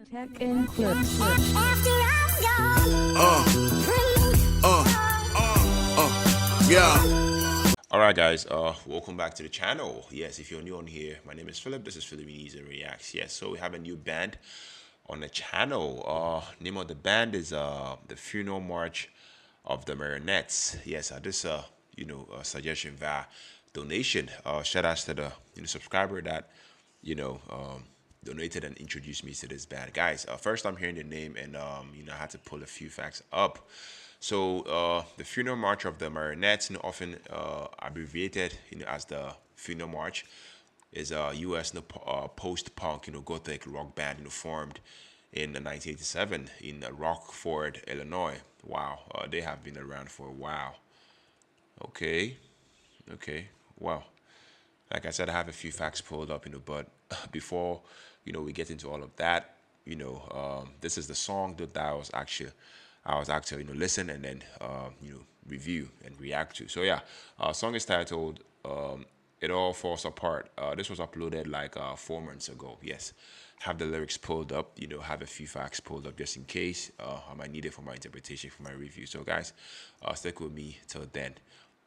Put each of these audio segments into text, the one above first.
Tech and clips. Yeah. All right, guys. Welcome back to the channel. Yes, if you're new on here, my name is Philip. This is Philiminizzyvlogs. Yes, so we have a new band on the channel. Name of the band is the Funeral March of the Marionettes. Yes, this suggestion via donation. Shout out to the subscriber that donated and introduced me to this band, guys. First I'm hearing the name, and I had to pull a few facts up. So the Funeral March of the Marionettes, often abbreviated as the Funeral March, is a U.S. post-punk gothic rock band formed in 1987 in Rockford, Illinois. Wow, they have been around for a while. Okay, wow. Like I said, I have a few facts pulled up, but before we get into all of that, this is the song that I was actually listen and then review and react to. So yeah, song is titled "It All Falls Apart." This was uploaded like 4 months ago. Yes, have the lyrics pulled up. Have a few facts pulled up just in case I might need it for my interpretation for my review. So guys, stick with me till then.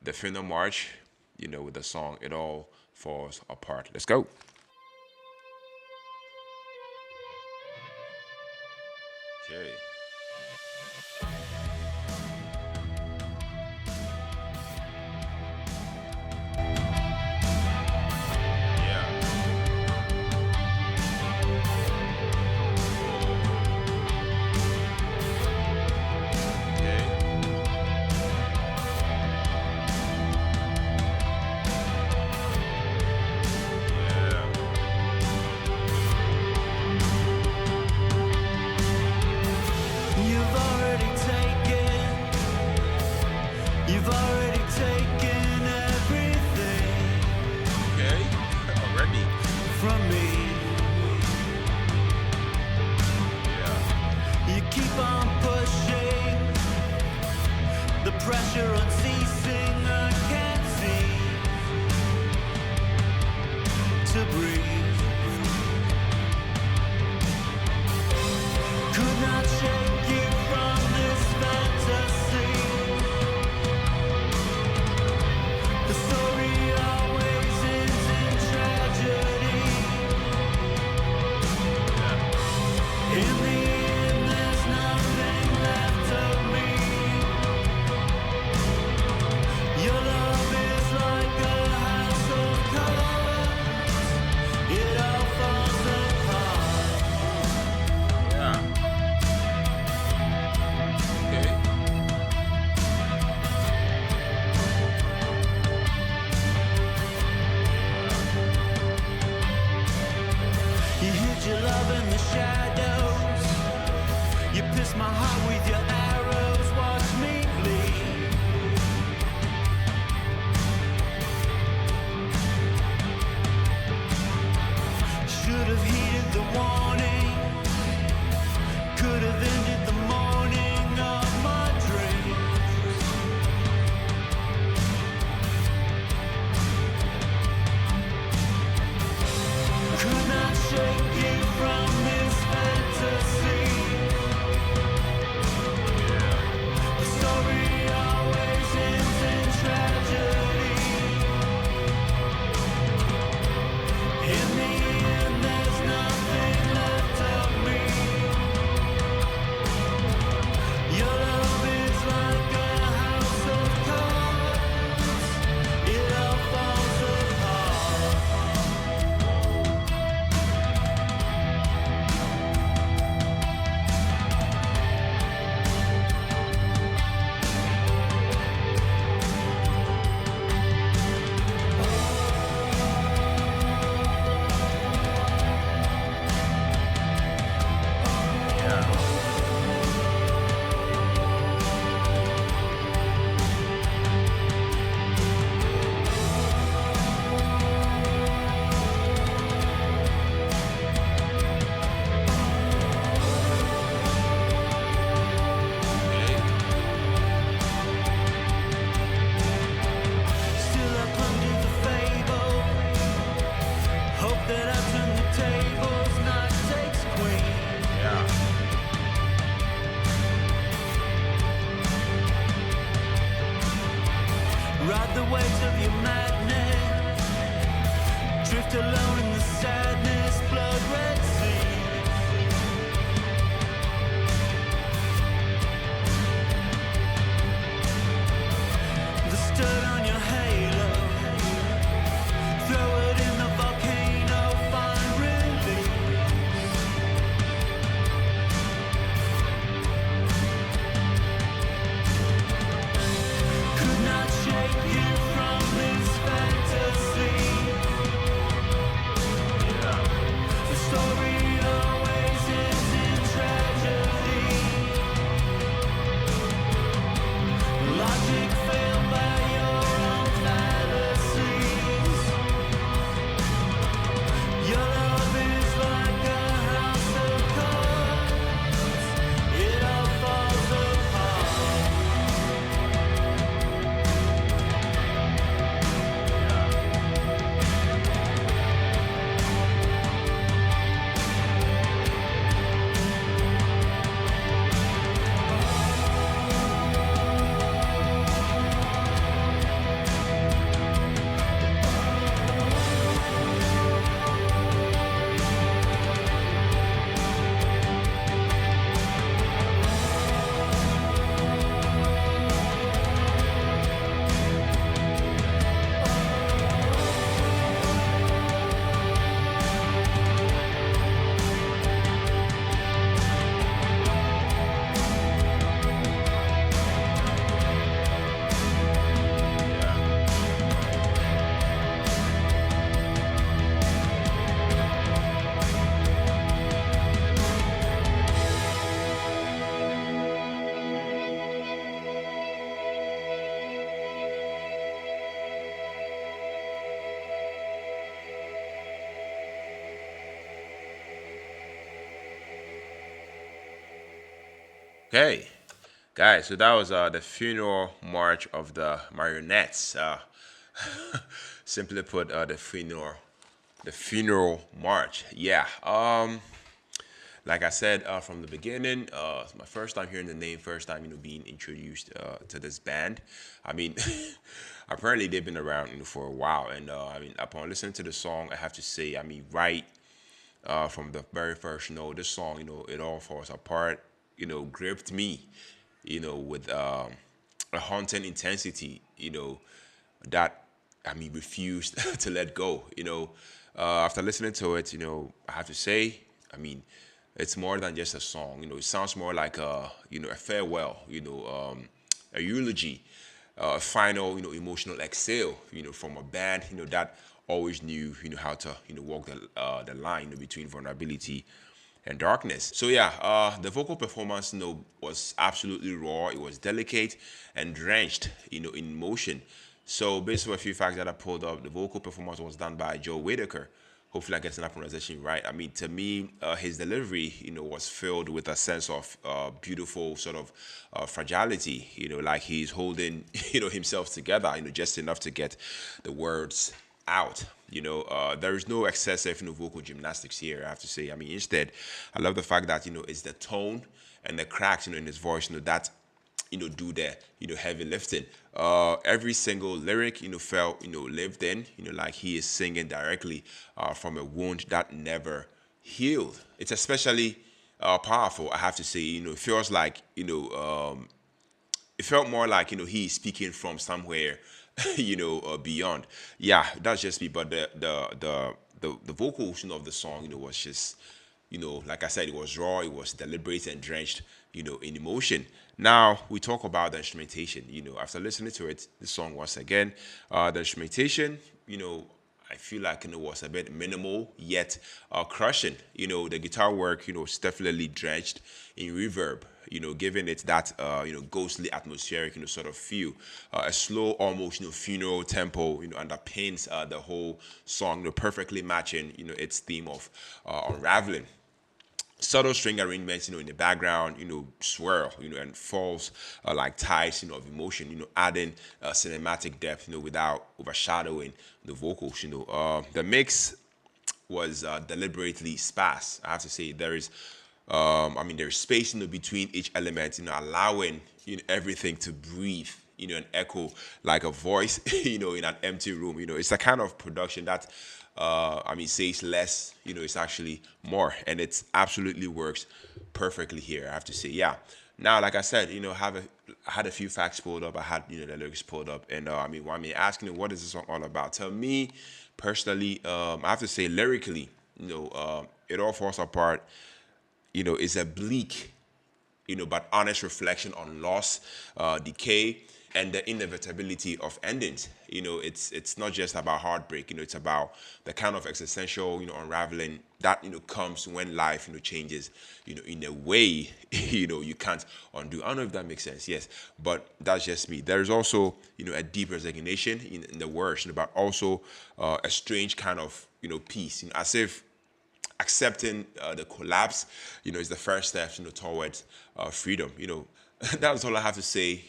The Funeral March, with the song "It All Falls Apart." Let's go. Okay. You've already taken everything. Okay. Already. From me. Yeah. You keep on pushing. The pressure unceasing. I can't seem to breathe. Could not shake you from this fantasy. The story always ends in tragedy. In the end, there's nothing left of me. Your love is like a house of cards. It all falls apart. Yeah. Okay. You hid your love in the shadows. You pierced my heart with your arrows. Watch me bleed. Should have heeded the warning. Could have ended the morning of my dreams. Could not shake you from this fantasy. Okay, guys, so that was the funeral march of the marionettes. Simply put, the funeral march. Yeah. Like I said from the beginning, it's my first time hearing the name, first time being introduced to this band. I mean, apparently they've been around for a while, and I mean, upon listening to the song, I have to say, I mean, right from the very first note, this song, it all falls apart. Gripped me, with a haunting intensity. That I mean refused to let go. After listening to it, I have to say, I mean, it's more than just a song. It sounds more like a farewell. A eulogy, a final, emotional exhale. From a band, that always knew, how to, walk the line between vulnerability and darkness. So yeah, the vocal performance, was absolutely raw. It was delicate and drenched, in emotion. So based on a few facts that I pulled up, the vocal performance was done by Joe Whitaker. Hopefully, I get that pronunciation right. I mean, to me, his delivery, was filled with a sense of beautiful sort of fragility. Like he's holding, himself together, just enough to get the words out. There is no excessive, vocal gymnastics here. I have to say. I mean, instead, I love the fact that it's the tone and the cracks, in his voice, that do the heavy lifting. Every single lyric felt lived in, like he is singing directly from a wound that never healed. It's especially powerful, I have to say. It feels like it felt more like he's speaking from somewhere beyond. Yeah, that's just me. But the vocals of the song was just like I said, it was raw, it was deliberate and drenched in emotion. Now we talk about the instrumentation. After listening to the song once again, the instrumentation, I feel like it was a bit minimal yet crushing. The guitar work, is definitely drenched in reverb. Giving it that ghostly atmospheric sort of feel. A slow, almost funeral tempo underpins the whole song, perfectly matching its theme of unraveling. Subtle string arrangements, in the background, swirl, and falls like tides, of emotion, adding cinematic depth, without overshadowing the vocals. The mix was deliberately sparse. I have to say I mean, there's space, between each element, allowing everything to breathe, and echo like a voice, in an empty room. It's a kind of production that, I mean, says less, it's actually more, and it absolutely works perfectly here. I have to say, yeah. Now, like I said, I had a few facts pulled up. I had the lyrics pulled up, and I mean, one may ask, what is this song all about? To me, personally, I have to say, lyrically, it all falls apart. Is a bleak, but honest reflection on loss, decay, and the inevitability of endings. It's not just about heartbreak. It's about the kind of existential, unraveling that comes when life changes, in a way you can't undo. I don't know if that makes sense. Yes, but that's just me. There's also a deep resignation in the words, but also a strange kind of peace, as if accepting the collapse, is the first step, towards freedom. That's all I have to say,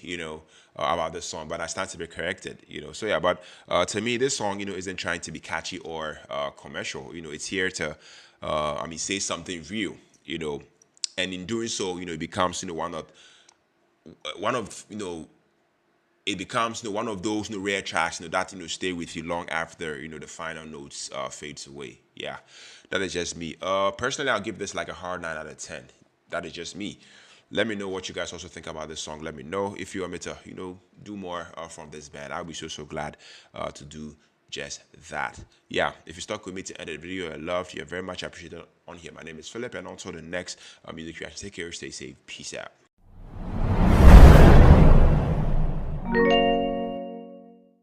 about this song. But I stand to be corrected, So yeah, but to me, this song, isn't trying to be catchy or commercial. It's here to, I mean, say something real, and in doing so, it becomes, one of it becomes one of those rare tracks that stay with you long after the final notes fades away. Yeah, that is just me. Personally, I'll give this like a hard 9 out of 10. That is just me. Let me know what you guys also think about this song. Let me know if you want me to do more from this band. I'll be so glad to do just that. Yeah, if you stuck with me to end the video, I love you very much. I appreciate it on here. My name is Philip, and until the next music reaction, take care, stay safe, peace out.